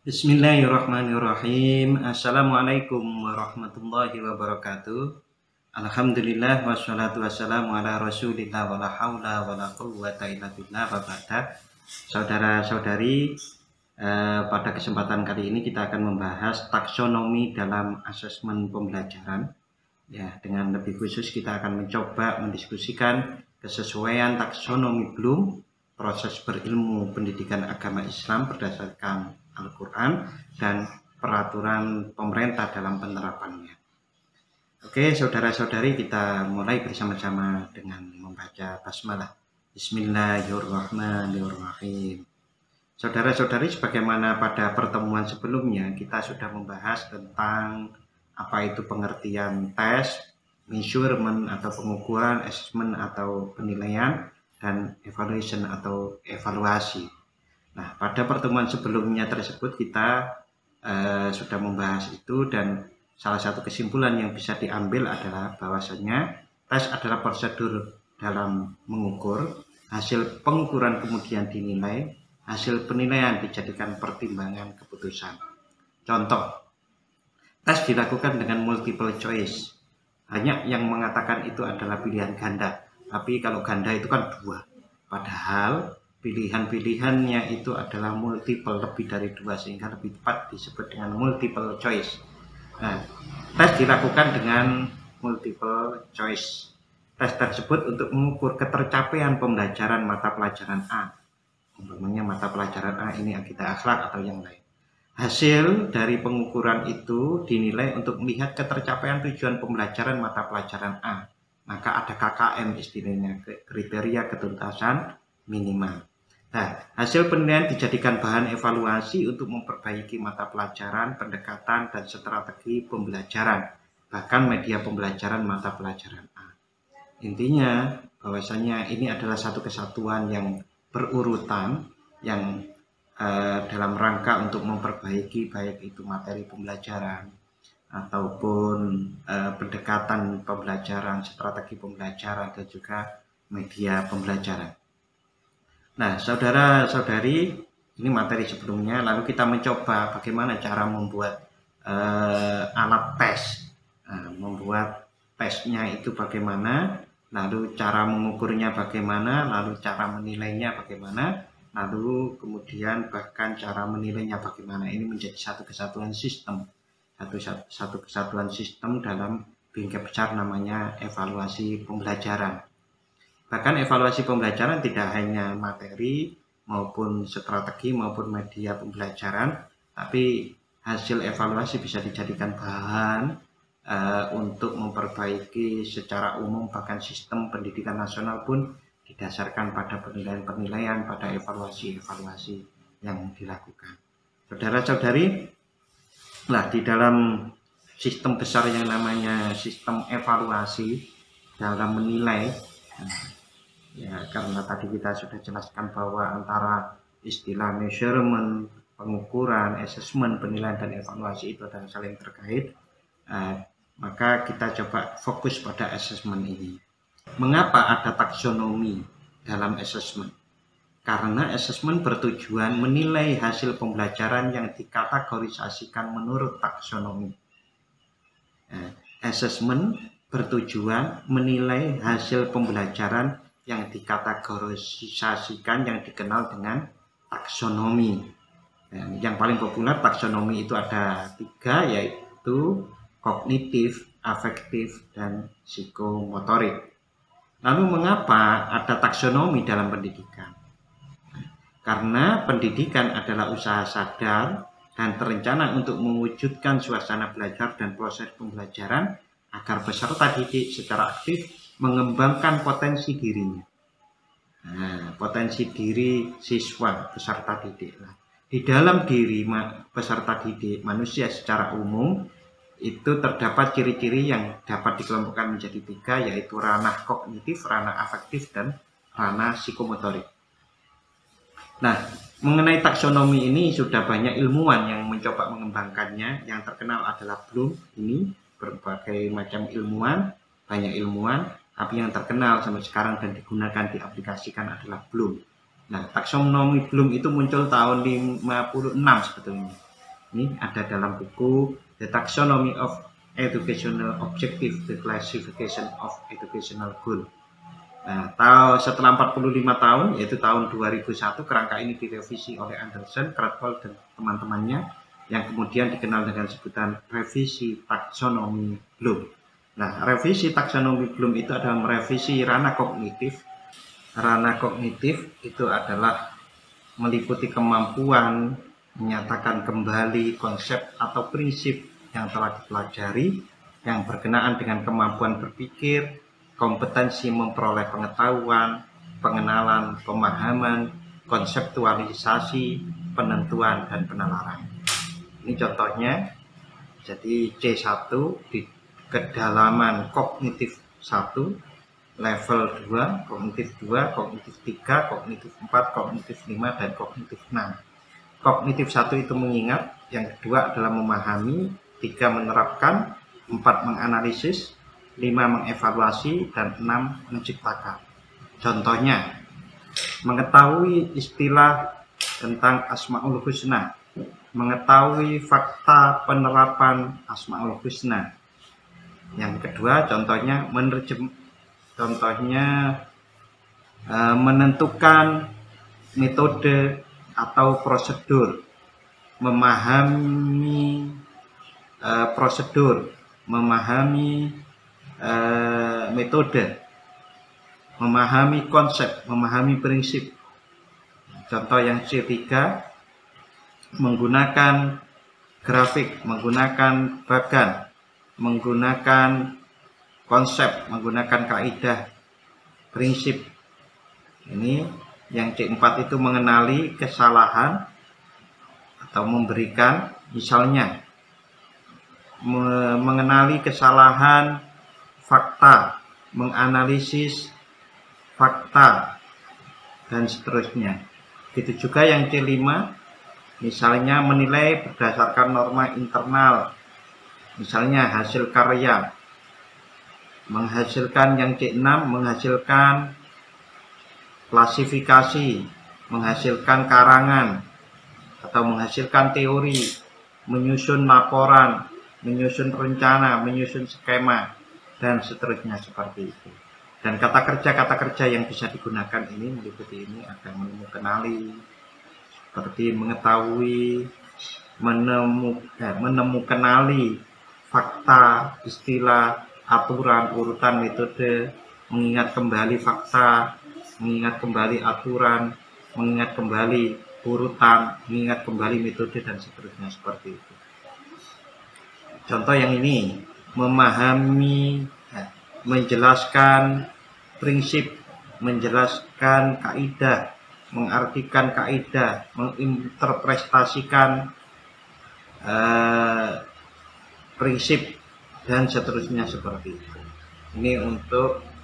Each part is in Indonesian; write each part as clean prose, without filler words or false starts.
Bismillahirrahmanirrahim. Assalamualaikum warahmatullahi wabarakatuh. Alhamdulillah wassalatu wassalamu ala rasulillah wala haula wala quwwata illa billah wa ba'da. Saudara-saudari, pada kesempatan kali ini kita akan membahas taksonomi dalam asesmen pembelajaran. Ya, dengan lebih khusus kita akan mencoba mendiskusikan kesesuaian taksonomi Bloom, proses berilmu pendidikan agama Islam berdasarkan Al-Quran dan peraturan pemerintah dalam penerapannya. Oke, saudara-saudari, kita mulai bersama-sama dengan membaca basmalah. Bismillahirrahmanirrahim. Saudara-saudari, sebagaimana pada pertemuan sebelumnya kita sudah membahas tentang apa itu pengertian tes, measurement atau pengukuran, assessment atau penilaian, dan evaluation atau evaluasi. Nah, pada pertemuan sebelumnya tersebut kita sudah membahas itu, dan salah satu kesimpulan yang bisa diambil adalah bahwasanya tes adalah prosedur dalam mengukur, hasil pengukuran kemudian dinilai, hasil penilaian dijadikan pertimbangan keputusan. Contoh, tes dilakukan dengan multiple choice. Banyak yang mengatakan itu adalah pilihan ganda, tapi kalau ganda itu kan dua. Padahal pilihan-pilihannya itu adalah multiple, lebih dari dua, sehingga lebih tepat disebut dengan multiple choice. Nah, tes dilakukan dengan multiple choice. Tes tersebut untuk mengukur ketercapaian pembelajaran mata pelajaran A. Umpamanya mata pelajaran A ini akidah akhlak atau yang lain. Hasil dari pengukuran itu dinilai untuk melihat ketercapaian tujuan pembelajaran mata pelajaran A. Maka ada KKM istilahnya, kriteria ketuntasan minimal. Nah, hasil penilaian dijadikan bahan evaluasi untuk memperbaiki mata pelajaran, pendekatan, dan strategi pembelajaran, bahkan media pembelajaran mata pelajaran A. Intinya, bahwasanya ini adalah satu kesatuan yang berurutan, yang dalam rangka untuk memperbaiki baik itu materi pembelajaran, ataupun pendekatan pembelajaran, strategi pembelajaran, dan juga media pembelajaran. Nah, saudara-saudari, ini materi sebelumnya, lalu kita mencoba bagaimana cara membuat alat tes. Membuat tesnya itu bagaimana, lalu cara mengukurnya bagaimana, lalu cara menilainya bagaimana, lalu kemudian bahkan cara menilainya bagaimana. Ini menjadi satu kesatuan sistem. Satu kesatuan sistem dalam bingkai besar namanya evaluasi pembelajaran. Bahkan evaluasi pembelajaran tidak hanya materi maupun strategi maupun media pembelajaran, tapi hasil evaluasi bisa dijadikan bahan untuk memperbaiki secara umum, bahkan sistem pendidikan nasional pun didasarkan pada penilaian-penilaian, pada evaluasi-evaluasi yang dilakukan. Saudara-saudari, nah di dalam sistem besar yang namanya sistem evaluasi dalam menilai, ya karena tadi kita sudah jelaskan bahwa antara istilah measurement, pengukuran, assessment, penilaian, dan evaluasi itu adalah saling terkait, maka kita coba fokus pada assessment ini. Mengapa ada taksonomi dalam assessment? Karena assessment bertujuan menilai hasil pembelajaran yang dikategorisasikan menurut taksonomi. Assessment bertujuan menilai hasil pembelajaran yang dikategorisasikan yang dikenal dengan taksonomi. Yang paling populer taksonomi itu ada 3, yaitu kognitif, afektif, dan psikomotorik. Lalu mengapa ada taksonomi dalam pendidikan? Karena pendidikan adalah usaha sadar dan terencana untuk mewujudkan suasana belajar dan proses pembelajaran agar peserta didik secara aktif mengembangkan potensi dirinya. Nah, potensi diri siswa peserta didik. Nah, di dalam diri peserta didik manusia secara umum itu terdapat ciri-ciri yang dapat dikelompokkan menjadi 3, yaitu ranah kognitif, ranah afektif, dan ranah psikomotorik. Nah, mengenai taksonomi ini sudah banyak ilmuwan yang mencoba mengembangkannya. Yang terkenal adalah Bloom. Ini berbagai macam ilmuwan, banyak ilmuwan, tapi yang terkenal sampai sekarang dan digunakan diaplikasikan adalah Bloom. Nah, taksonomi Bloom itu muncul tahun 56 sebetulnya. Ini ada dalam buku The Taxonomy of Educational Objective, The Classification of Educational Goal. Nah, setelah 45 tahun, yaitu tahun 2001, kerangka ini direvisi oleh Anderson, Krathwohl, dan teman-temannya, yang kemudian dikenal dengan sebutan revisi taksonomi Bloom. Nah, revisi taksonomi Bloom itu adalah merevisi ranah kognitif. Ranah kognitif itu adalah meliputi kemampuan menyatakan kembali konsep atau prinsip yang telah dipelajari yang berkenaan dengan kemampuan berpikir, kompetensi memperoleh pengetahuan, pengenalan, pemahaman, konseptualisasi, penentuan, dan penalaran. Ini contohnya. Jadi C1 di kedalaman kognitif 1, level 2, kognitif 2, kognitif 3, kognitif 4, kognitif 5, dan kognitif 6. Kognitif 1 itu mengingat, yang kedua adalah memahami, 3 menerapkan, 4 menganalisis, 5 mengevaluasi, dan 6 menciptakan. Contohnya, mengetahui istilah tentang Asmaul Husna, mengetahui fakta penerapan Asmaul Husna. Yang kedua, contohnya menentukan metode atau prosedur, memahami prosedur, memahami metode, memahami konsep, memahami prinsip. Contoh yang C3, menggunakan grafik, menggunakan bagan, menggunakan konsep, menggunakan kaidah, prinsip. Ini yang C4 itu mengenali kesalahan atau memberikan, misalnya mengenali kesalahan fakta, menganalisis fakta, dan seterusnya. Begitu juga yang C5, misalnya menilai berdasarkan norma internal, misalnya hasil karya, menghasilkan. Yang C6 menghasilkan klasifikasi, menghasilkan karangan atau menghasilkan teori, menyusun laporan, menyusun rencana, menyusun skema, dan seterusnya seperti itu. Dan kata kerja yang bisa digunakan ini meliputi ini ada mengenali, seperti mengetahui, menemukanali fakta, istilah, aturan, urutan, metode, mengingat kembali fakta, mengingat kembali aturan, mengingat kembali urutan, mengingat kembali metode, dan seterusnya seperti itu. Contoh yang ini, memahami, menjelaskan prinsip, menjelaskan kaidah, mengartikan kaidah, menginterpretasikan prinsip, dan seterusnya seperti itu. Ini untuk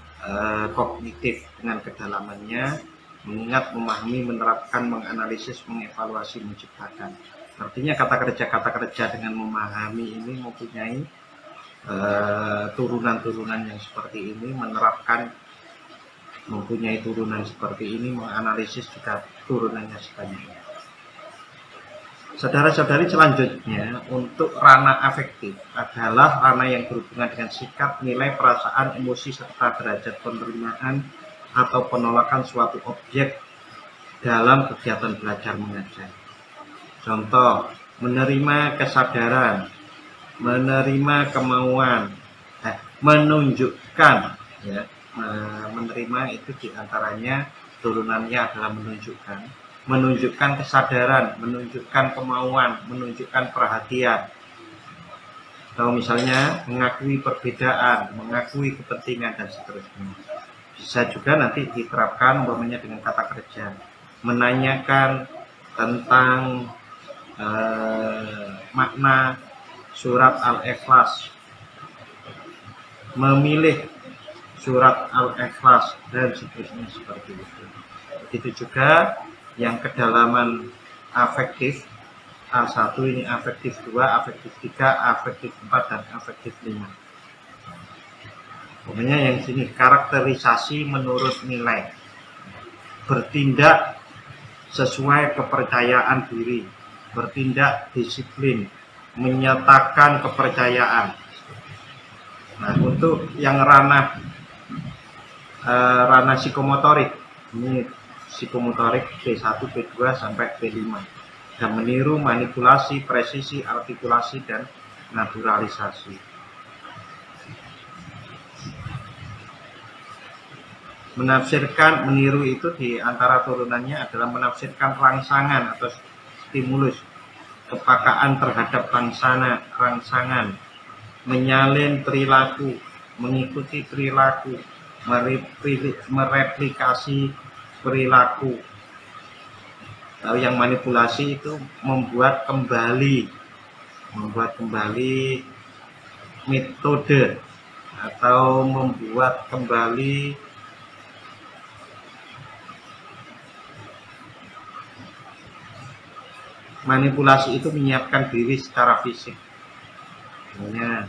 kognitif dengan kedalamannya, mengingat, memahami, menerapkan, menganalisis, mengevaluasi, menciptakan. Artinya kata kerja dengan memahami ini mempunyai turunan-turunan yang seperti ini, menerapkan mempunyai turunan seperti ini, menganalisis juga turunannya sebanyak. Saudara-saudari, selanjutnya untuk ranah afektif adalah ranah yang berhubungan dengan sikap, nilai, perasaan, emosi, serta derajat penerimaan atau penolakan suatu objek dalam kegiatan belajar mengajar. Contoh, menerima kesadaran, menerima kemauan, menunjukkan, ya, menerima itu diantaranya turunannya adalah menunjukkan kesadaran, menunjukkan kemauan, menunjukkan perhatian, atau misalnya mengakui perbedaan, mengakui kepentingan, dan seterusnya. Bisa juga nanti diterapkan umpamanya dengan kata kerja, menanyakan tentang makna surat Al-Ikhlas, memilih surat Al-Ikhlas, dan seterusnya seperti itu. Begitu juga yang kedalaman afektif, A1 ini afektif 2, afektif 3, afektif 4, dan afektif 5. Pokoknya yang sini karakterisasi menurut nilai, bertindak sesuai kepercayaan diri, bertindak disiplin, menyatakan kepercayaan. Nah, untuk yang ranah psikomotorik, ini psikomotorik B1, B2 sampai B5, dan meniru, manipulasi, presisi, artikulasi, dan naturalisasi. Menafsirkan, meniru itu di antara turunannya adalah menafsirkan rangsangan atau stimulus, kepekaan terhadap rangsangan, menyalin perilaku, mengikuti perilaku, mereplikasi perilaku. Lalu yang manipulasi itu membuat kembali metode atau membuat kembali manipulasi itu menyiapkan diri secara fisik. Misalnya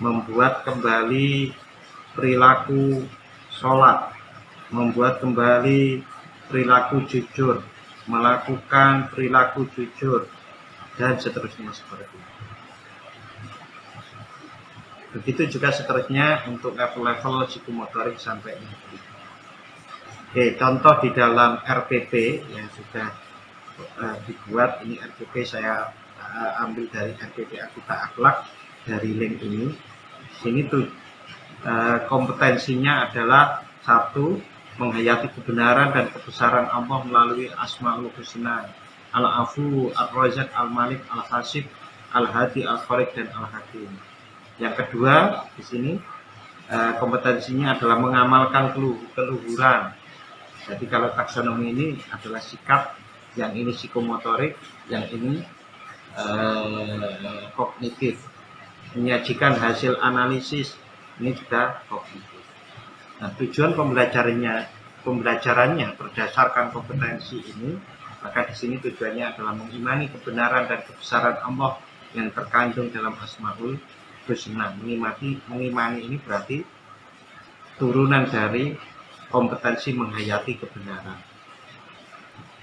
membuat kembali perilaku sholat, membuat kembali perilaku jujur, melakukan perilaku jujur, dan seterusnya seperti itu. Begitu juga seterusnya untuk level-level psikomotorik sampai ini. Oke, contoh di dalam RPP yang sudah dibuat, ini RPP saya ambil dari RPP Akita Akhlak dari link ini. Sini tuh kompetensinya adalah 1. Menghayati kebenaran dan kebesaran Allah melalui Asmaul Husna, Al-Afu, Ar-Razak, Al-Malik, Al-Hasib, Al-Hadi, Al-Khaliq, dan Al-Hakim. Yang kedua di sini kompetensinya adalah mengamalkan keluhuran. Jadi kalau taksonomi ini adalah sikap, yang ini psikomotorik, yang ini kognitif. Menyajikan hasil analisis, ini juga kognitif. Nah, tujuan pembelajarannya berdasarkan kompetensi ini, maka di sini tujuannya adalah mengimani kebenaran dan kebesaran Allah yang terkandung dalam Asmaul Husna. Mengimani ini berarti turunan dari kompetensi menghayati kebenaran.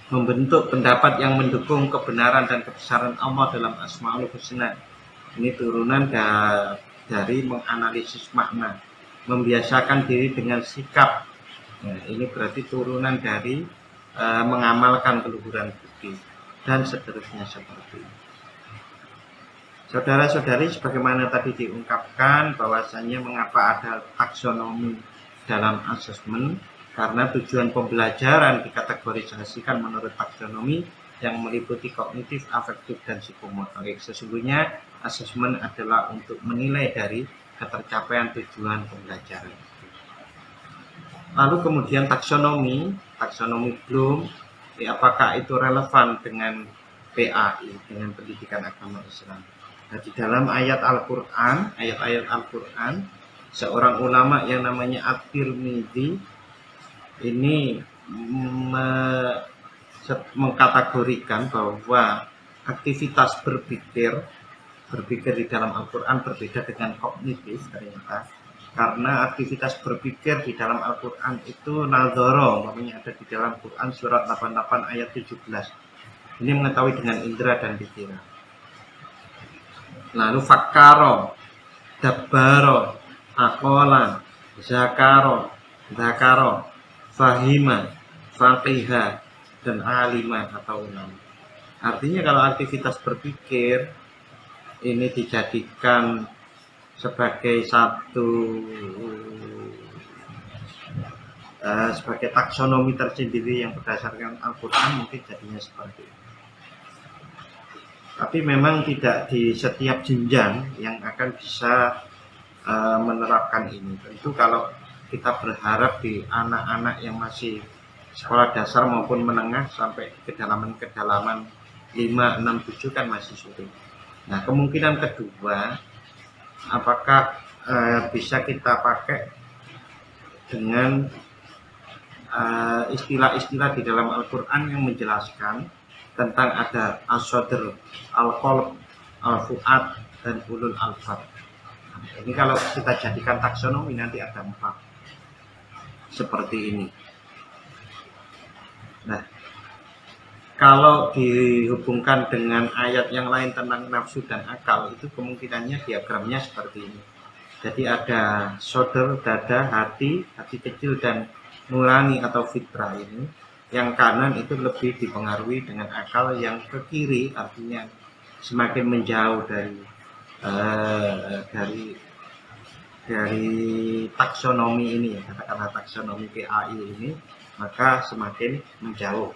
Membentuk pendapat yang mendukung kebenaran dan kebesaran Allah dalam Asmaul Husna. Ini turunan dari menganalisis makna. Membiasakan diri dengan sikap. Nah, ini berarti turunan dari mengamalkan keluhuran budi, dan seterusnya seperti itu. Saudara-saudari, sebagaimana tadi diungkapkan bahwasanya mengapa ada taksonomi dalam asesmen, karena tujuan pembelajaran dikategorisasikan menurut taksonomi yang meliputi kognitif, afektif, dan psikomotorik. Sesungguhnya asesmen adalah untuk menilai dari ketercapaian tujuan pembelajaran. Lalu kemudian taksonomi Bloom, apakah itu relevan dengan PAI, dengan pendidikan agama Islam? Nah, di dalam ayat-ayat Al-Quran, seorang ulama yang namanya At-Tirmidzi ini mengkategorikan bahwa aktivitas berpikir di dalam Al-Quran berbeda dengan kognitif ternyata, karena aktivitas berpikir di dalam Al-Quran itu nadhara, namanya ada di dalam Quran surat 88 ayat 17. Ini mengetahui dengan indera dan pikiran. Lalu fakkaro, dabbaro, aqola, zakaro, fahima, faqiha, dan alima atau ulama. Artinya kalau aktivitas berpikir ini dijadikan sebagai sebagai taksonomi tersendiri yang berdasarkan Al-Quran, mungkin jadinya seperti itu. Tapi memang tidak di setiap jenjang yang akan bisa menerapkan ini. Tentu kalau kita berharap di anak-anak yang masih sekolah dasar maupun menengah sampai kedalaman 5, 6, 7 kan masih sulit. Nah, kemungkinan kedua, apakah bisa kita pakai dengan istilah-istilah di dalam Al-Quran yang menjelaskan tentang ada as-sadr, al-qalb, al-fu'ad, dan ulul albab. Ini kalau kita jadikan taksonomi nanti ada 4 seperti ini. Nah, Kalau dihubungkan dengan ayat yang lain tentang nafsu dan akal, itu kemungkinannya diagramnya seperti ini. Jadi ada sodor, dada, hati kecil dan nurani atau fitrah ini. Yang kanan itu lebih dipengaruhi dengan akal, yang ke kiri artinya semakin menjauh dari taksonomi ini ya, katakanlah taksonomi PAI ini, maka semakin menjauh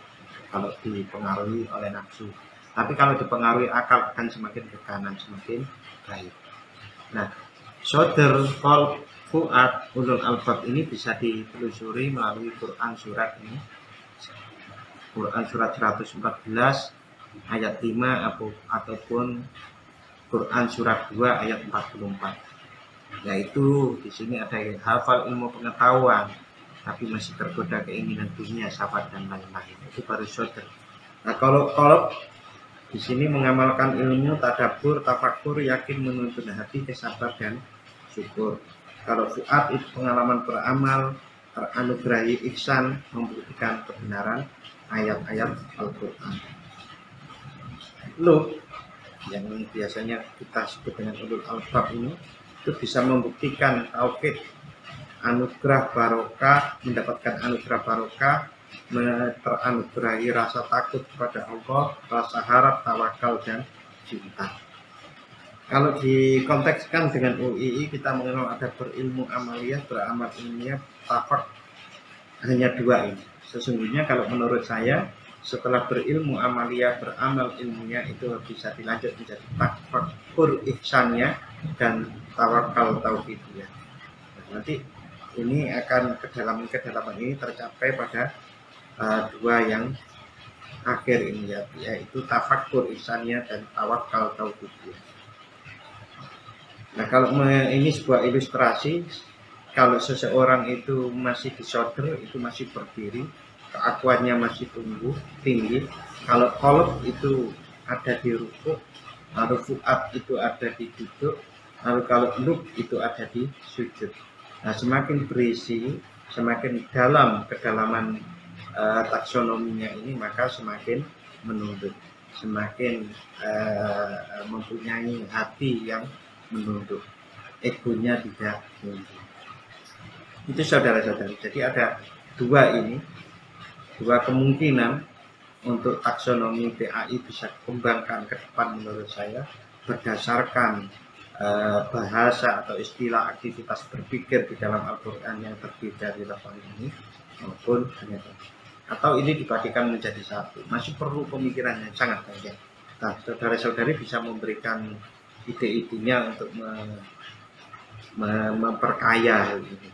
kalau dipengaruhi oleh nafsu. Tapi kalau dipengaruhi akal akan semakin ke kanan, semakin baik. Nah, sodr, qalb, fuad, ulul albab ini bisa ditelusuri melalui Quran surat ini. Quran surat 114 ayat 5 ataupun Quran surat 2 ayat 44. Yaitu di sini ada yang hafal ilmu pengetahuan tapi masih tergoda keinginan dunia, syahwat dan lain-lain, itu baru sodr. Nah, kalau di sini mengamalkan ilmu, tadabbur, tafakur, yakin, menuntun hati, kesabar dan syukur. Kalau fuad itu pengalaman beramal, teranugerahi ihsan, membuktikan kebenaran ayat-ayat Al-Quran. Lub yang biasanya kita sebut dengan ulul albab ini, itu bisa membuktikan tauhid, anugerah barokah, mendapatkan anugerah barokah, teranugerahi rasa takut kepada Allah, rasa harap, tawakal dan cinta. Kalau dikontekskan dengan UII, kita mengenal ada berilmu amaliyah, beramal ilmiah, tafak, hanya dua ini. Sesungguhnya kalau menurut saya, setelah berilmu amaliyah, beramal ilmiah, itu bisa dilanjut menjadi tafakur ihsannya dan tawakal tauhidiyah. Nanti ini akan kedalaman ini tercapai pada dua yang akhir ini ya, yaitu tafakur ihsannya dan tawakal tauhidiyah. Nah, kalau ini sebuah ilustrasi, kalau seseorang itu masih di sodr, itu masih berdiri, keakuannya masih tumbuh tinggi. Kalau qalb itu ada di rukuk, lalu fuad itu ada di duduk, lalu kalau lub itu ada di sujud. Nah, semakin berisi, semakin dalam kedalaman taksonominya ini, maka semakin menunduk, semakin mempunyai hati yang menunduk, egonya tidak menunduk. Itu saudara-saudari. Jadi ada dua kemungkinan untuk taksonomi PAI bisa dikembangkan ke depan menurut saya, berdasarkan bahasa atau istilah aktivitas berpikir di dalam Al-Quran yang berbeda di level ini, maupun atau ini dibagikan menjadi satu. Masih perlu pemikiran yang sangat panjang. Nah, saudara-saudari bisa memberikan ide-idenya untuk memperkaya ini.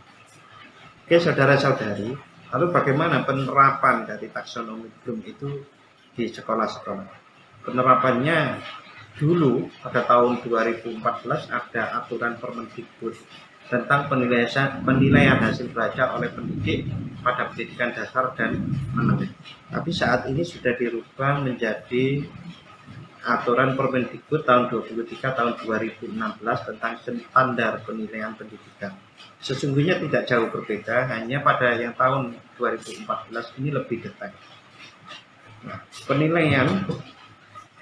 Oke, saudara-saudari, lalu bagaimana penerapan dari taksonomi Bloom itu di sekolah-sekolah? Penerapannya dulu pada tahun 2014 ada aturan Permendikbud tentang penilaian hasil belajar oleh pendidik pada pendidikan dasar dan menengah. Tapi saat ini sudah dirubah menjadi aturan Permendikbud tahun 23 tahun 2016 tentang standar penilaian pendidikan. Sesungguhnya tidak jauh berbeda, hanya pada yang tahun 2014 ini lebih detail. Nah, penilaian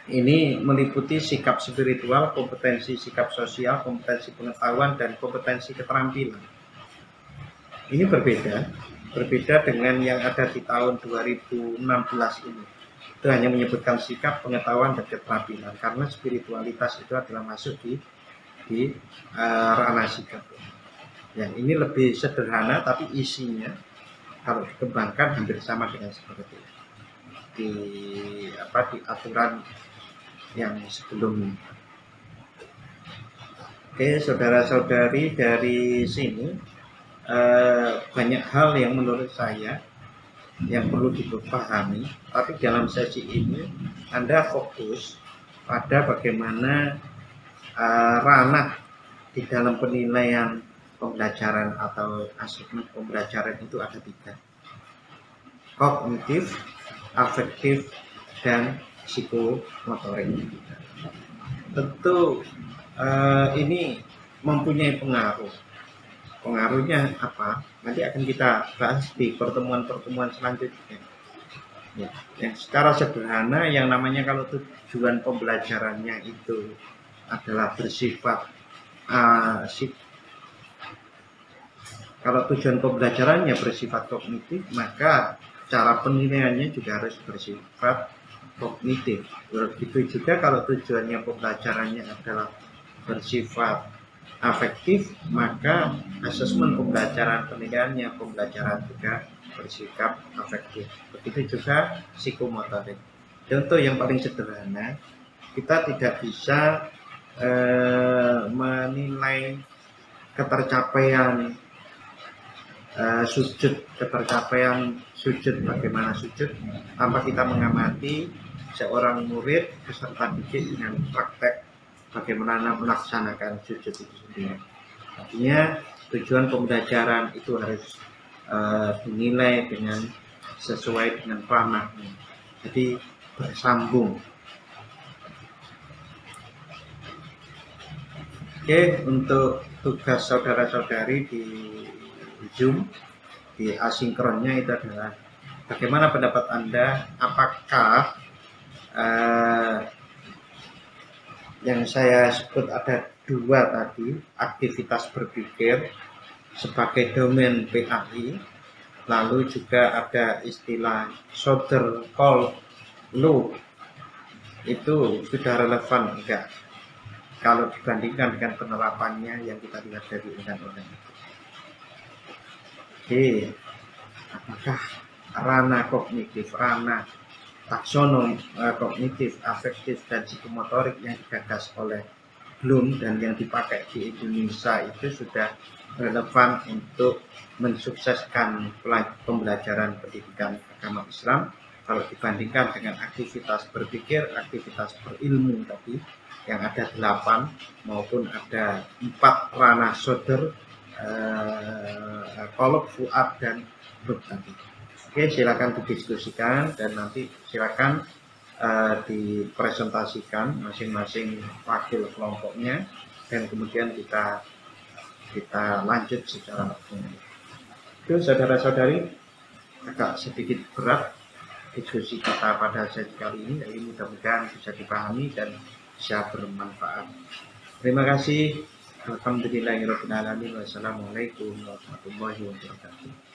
ini meliputi sikap spiritual, kompetensi sikap sosial, kompetensi pengetahuan, dan kompetensi keterampilan. Ini berbeda dengan yang ada di tahun 2016 ini. Itu hanya menyebutkan sikap, pengetahuan, dan keterampilan, karena spiritualitas itu adalah masuk di ranah sikap. Yang ini lebih sederhana, tapi isinya kalau dikembangkan hampir sama dengan seperti itu di aturan yang sebelumnya. Oke, saudara-saudari, dari sini banyak hal yang menurut saya yang perlu dipahami, tapi dalam sesi ini Anda fokus pada bagaimana ranah di dalam penilaian pembelajaran atau asesmen pembelajaran itu ada tiga: kognitif, afektif, dan psikomotorik. Tentu ini mempunyai pengaruh. Pengaruhnya apa? Nanti akan kita bahas di pertemuan-pertemuan selanjutnya. Ya, yang secara sederhana yang namanya kalau tujuan pembelajarannya itu adalah bersifat kalau tujuan pembelajarannya bersifat kognitif, maka cara penilaiannya juga harus bersifat kognitif. Begitu juga kalau tujuannya pembelajarannya adalah bersifat afektif, maka asesmen pembelajaran penilaiannya pembelajaran juga bersikap afektif. Begitu juga psikomotorik. Contoh yang paling sederhana, kita tidak bisa menilai ketercapaian ketercapaian sujud, bagaimana sujud tanpa kita mengamati seorang murid peserta didik dengan praktek bagaimana melaksanakan sujud itu sendiri. Artinya tujuan pembelajaran itu harus dinilai dengan sesuai dengan ranahnya, jadi bersambung. Oke, untuk tugas saudara-saudari di Zoom, di asinkronnya itu adalah bagaimana pendapat Anda, apakah yang saya sebut ada dua tadi, aktivitas berpikir sebagai domain PAI, lalu juga ada istilah Soder Call Law, itu sudah relevan enggak kalau dibandingkan dengan penerapannya yang kita lihat dari undang-undang itu. Oke, apakah ranah kognitif, ranah taksonom kognitif, afektif, dan psikomotorik yang digagas oleh Bloom dan yang dipakai di Indonesia itu sudah relevan untuk mensukseskan pembelajaran pendidikan agama Islam kalau dibandingkan dengan aktivitas berpikir, aktivitas berilmu tadi yang ada 8 maupun ada 4 ranah Soder, Kolok, Fuad, dan Rub tadi. Oke, silakan didiskusikan dan nanti silakan dipresentasikan masing-masing wakil kelompoknya dan kemudian kita lanjut secara umum. Itu saudara-saudari, agak sedikit berat diskusi kita pada sesi kali ini, jadi mudah-mudahan bisa dipahami dan bisa bermanfaat. Terima kasih. Alhamdulillahirrahmanirrahim. Wassalamualaikum warahmatullahi wabarakatuh.